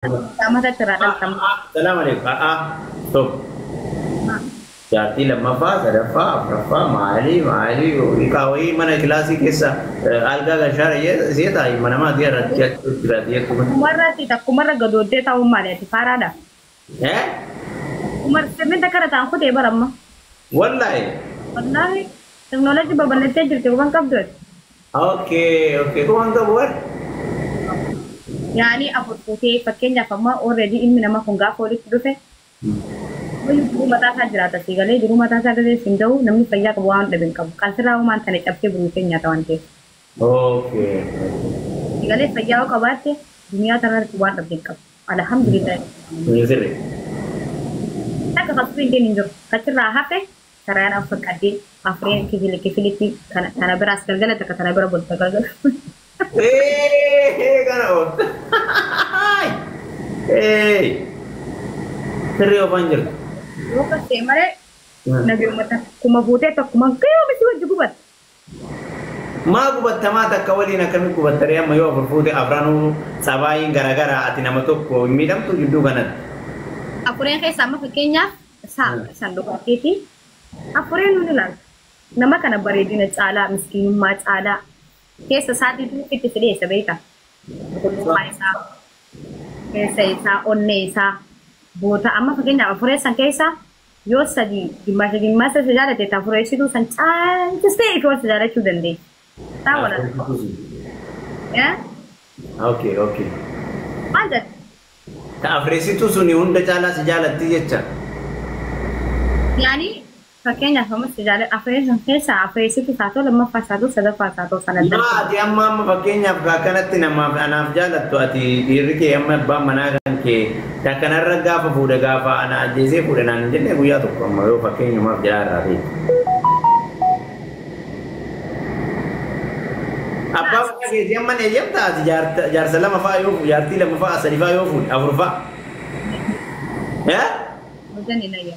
Sama ta tira dan tam. السلام عليكم طب جاتي لما فا سدفا فرفا مالي ويكاوي من كلاسي كيسا الغا غشار زيتا من ما دي رجعت دي Kumarra ti ta kumarra gadodde ta umma da ti fara da. eh Kumar semen ta karata an kude baramma. والله Wallahi technology baballe te jirte ban kabdo. اوكي كم انت بور Yani abu kote fakkenya famma already ilmi nama kun gafo lit dufe. Wani kuma ta ta jira ta sigale diru mata ta da sindau namni fayya ka wan da bin kam. Kalsira man ta ne tabte buru kenya ta wante. اوكي Sigale fayya ka batte dunia ta rar wan da bin kam. Alhamdulillah. يزري Taka fasrin din injo. Kacira hape sarana fakade afren kifiliti kana beras galgala ta kana bera bol ta galgala. كان اوت ايه تريو بانجر Luka temare nabi umata kuma bote ta kuma kayo misi wajju gubat. ما قبت تماتا كولينا كم قبت تريا ما يوفر فودي أفرانو سباين غرغرة أتينا متوكو ميدم تو جدو غنات Apuren kay sama fakenya sandok akiti. Apuren nulan. Nama kana baredi na tsala miskin ma tsala. Kesa sati tu kiti sede sabaita. Kuma isa. Kesa isa onne isa. Bota amma fakenya apure san kesa yo sadi dimasa sejara te tapure situ san chan juste ko sejara chudande. Tawala. Ya? أوكي Ada. تأفريسي تو سوني هوندا جالا سجالة تيجتا يعني فكان هم سجالة أفريج كيسا أفريج في فاتو لما فسادو سدا فسادو سنة ما أتي أما ما فكينيا فكانت نما أنا فجالة تو أتي ديركي أما بام مناغن كي تكنا الرجع ففودا غافا أنا جيزي فودا نانجنة ويا تو كم يو فكينيا ما فجالة رأي أبا فكينيا أما نيجي تا جار سلام فايو جارتي لما فا سليفا يوفون أفرفا ها مجاني نيا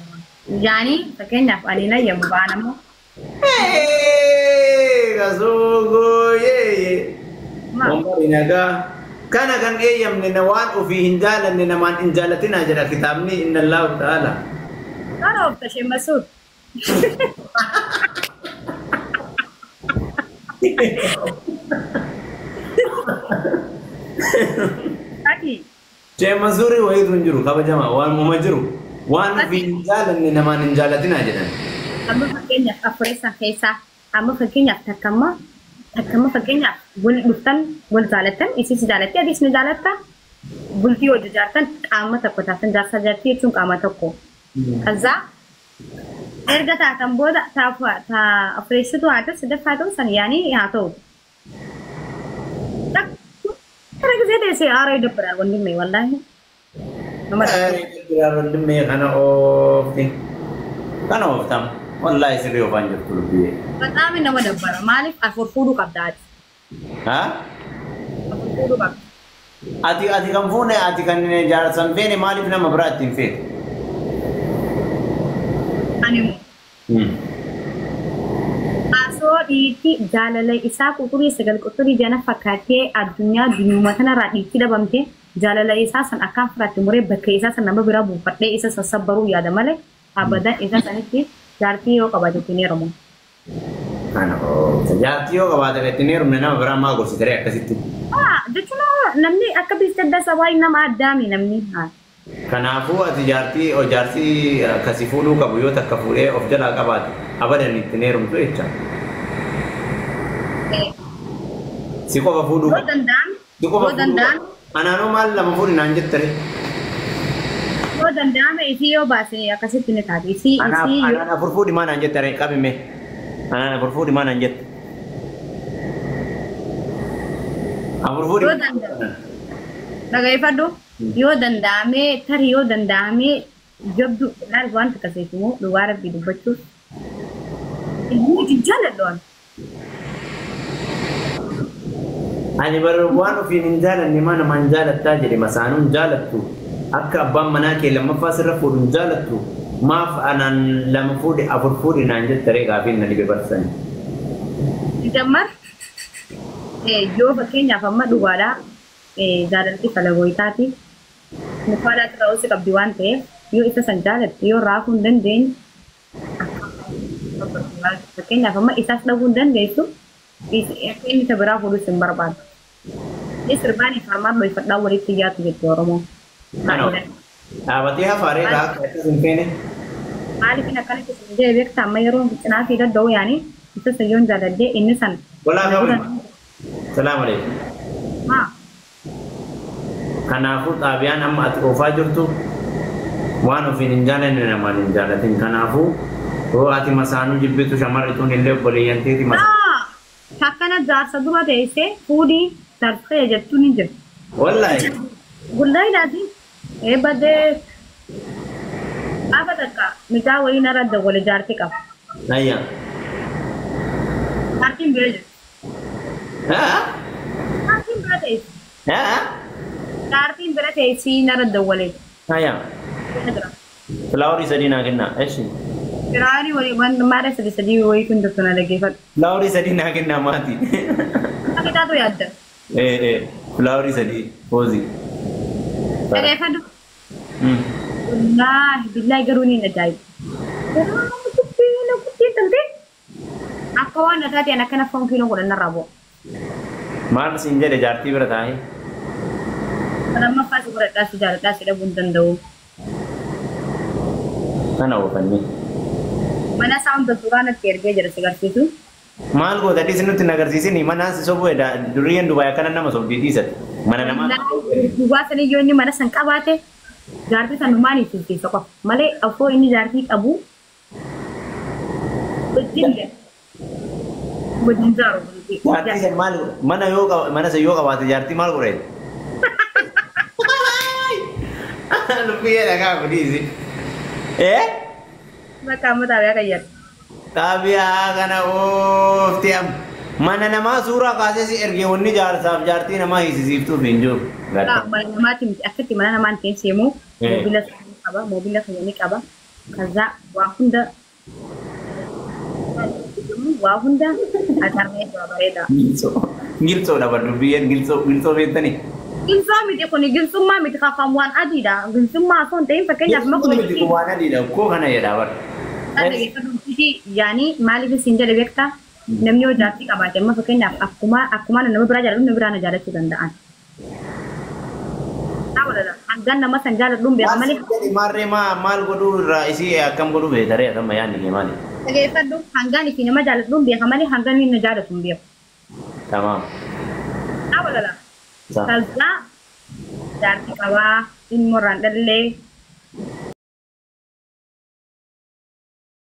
يعني فكان علينا يوم بانا مو Kasugo ye ما Omari naga kana kan ayam ni nawan ufi hinjalan ni naman injalatin aja kitab ni inna Allah taala أنا أبتشي مسود أكيد Cem mazuri wa idun juru kaba jama wan mumajuru wan fi hinjalan ni naman injalatin aja dan أما فكان أفريج كيسا أما فكان تكما فكان بول بستان بول زالتن إيش زالتي أديش نزالتا بولتي وجارتن أما تكوتاسن جالسة جاتي تون أما تكو كذا erga taatan booda ta afreessitu haata sadaffaa ta'u san yaanii haa ta'u. Kana gisee teessee aaraa dabbaraa wandimee wallaahi. Rondime kana oftam wallahi sirri ofan jirtu lubbiye Bataami nama dabbara maaliif afur fuudhuu qabdaati. ha Afur fuudhuu qabda. ati kan fuune ati kan jaarsan feene maaliif nama biraa ittiin feete Ani asoo dhiitti jaalala isaa quxurii sagal quxurii jana fakkaatee addunyaa dunyuma kanarraa dhiitti dhabamte jaalala isaa san akkaan fudhatte muree bakka isaa san nama biraa buufadhee isa sassabbaruu yaada malee abadan isa sanitti jaartii yoo qabaate ittiin heeramu. kana jaartii yoo qabaatan ittiin heerumne nama biraa maa gorsitee akkasitti Jechuun namni akka biistadda sabaa nama addaami namni. kanaafuu ati jaartii akkasii fuudhuu qabu yoo takka fuudhee of jalaa qabaate abadan ittiin heerumtu jecha si qofa fuudhuu Yoo danda'ame si qofa yoo danda'ame anaanoo maal lama fuudhi naan jettare yoo danda'ame isii yoo baase akkasitti ni taate isii anaan afur fuudhi maa naan jettare qabime anaan afur fuudhi maa naan jette afur fuudhi yoo danda'ame dhagaifadhu yoo danda'ame tarii yoo danda'ame jabdu laal wanta akkasiitu dhugaa rabbii dubbachuuf ilmi jaaladhu. ani baru waan ofiin hin jaalanne maa namaan jaalattaa jedhe masaanuun jaalattu akka abbaan manaa kee lammaffaa sirra fuudhu hin jaalattu maaf anaan lama fuudhe afur fuudhe naan jettaree gaafiin na dhibe barsani. Jammar yoo fakkeenyaaf amma dhugaadhaa jaalalli falagoytaati Mukaalat ra'usi qabdi waan ta'eef yoo isa san jaalatte yoo raafuu hin dandeenye fakkeenyaaf amma isaas dhabuu hin dandeessu akka inni isa biraa fuudhus hin barbaadu. Inni sirbaan farmaan dhoofadhaa walitti dhiyaatu jechuudha Oromoo. Dhaabatee hafaaree akka hin feene. Maaliif akkanatti sin jee beekta amma yeroo cinaa fi dadda'u yaani isa sayyoon jaaladhee inni san. Walaa qabu. Salaam alaikum. Haa. Kanaafuu xaabiyaan amma ati oofaa jirtu waan ofiin hin jaalanne namaan hin jaalatin. Kanaafuu yoo ati masaanuu jibbitu shamarrituun illee obboleeyyanteeti masaa. Akkana jaarsa dura teessee fuudhii tarfee jettuun ni jiru. Wallaahi. Gullaa ilaati. Badee apa takka mitaa wayii narra dawwale jaartii qaba. Ayya. Jaartiin bira jiru. Jaartiin bira teessi. Jaartiin bira teessi narra dawwale. Ayya. Filaaworii sadii naa kennaa. Eshi. Filaaworii wayii maadha sadii wayii kun jirtu na dhaggeeffadhu. Filaaworii sadii naa kennaa maati. Akka taatu yaadda. Filaaworii sadii poozii. Dhaggeeffadhu. Wallahi billahi garuu ni ajaa'iba. Akka waan taateen akkana foon kiiloo godhannarraa bu'a. Maal siin jedhe jaartii bira taa'ee? Lammaffaa si godhadhaa si jaaladhaa si dhabuu hin danda'u. Kana oofannee. Mana isaa hunda suuraa natti ergee jira si agarsiisu. Maal goota dhisi nutti nagarsiisini mana si sobuu duriyyeen Dubaay akkana nama sobdii dhiisate. Mana namaa. Duwwaa sanii yoo inni mana san qabaate. Jaartii sanumaan ibsiisa qofa malee afoo inni jaartii qabu wajjin jaaru. Jaartii san maal mana yoo qabaate jaartii maal godhe? Lubbiyee dhagaa guddiisi. Bakka amma xaabiyaa qayyadu. Xaabiyaa kana oofti mana namaa suuraa kaasee si ergee wanni jaarsaaf jaartii namaa hiisisiiftuuf hin jiru. Mana namaatti miti akkatti mana namaan teessee immoo moobila keenya ni qaba. Kaza waa hunda atarnee bareeda. Gilsoo dha bardubiyyeen gilsoo beektanii. Gilsoo miti kuni gilsummaa miti kafam waan adiidha. Gilsummaa osoo hin ta'in fakkeenyaaf makuma miti waan adiidha koo kana jedhaa bar. Yaani maaliif isin jedhe beektaa? Namni yoo jaartii qabaate amma fakkeenyaaf akkuma nama biraa jaalatu nama biraa na jaalachuu danda'an. Hanggaan nama san jaaladhuun beeka malee. Maarree maal godhuu irraa isii akkam godhuu beekaree akkam yaadni kee maali? Dhageeffadhu hanggaan ifi nama jaaladhuun beeka malee hanggaan inni na jaalatu hin beeku. Tamaam. Kazaa jaartii qabaa ilmoorraan dhallee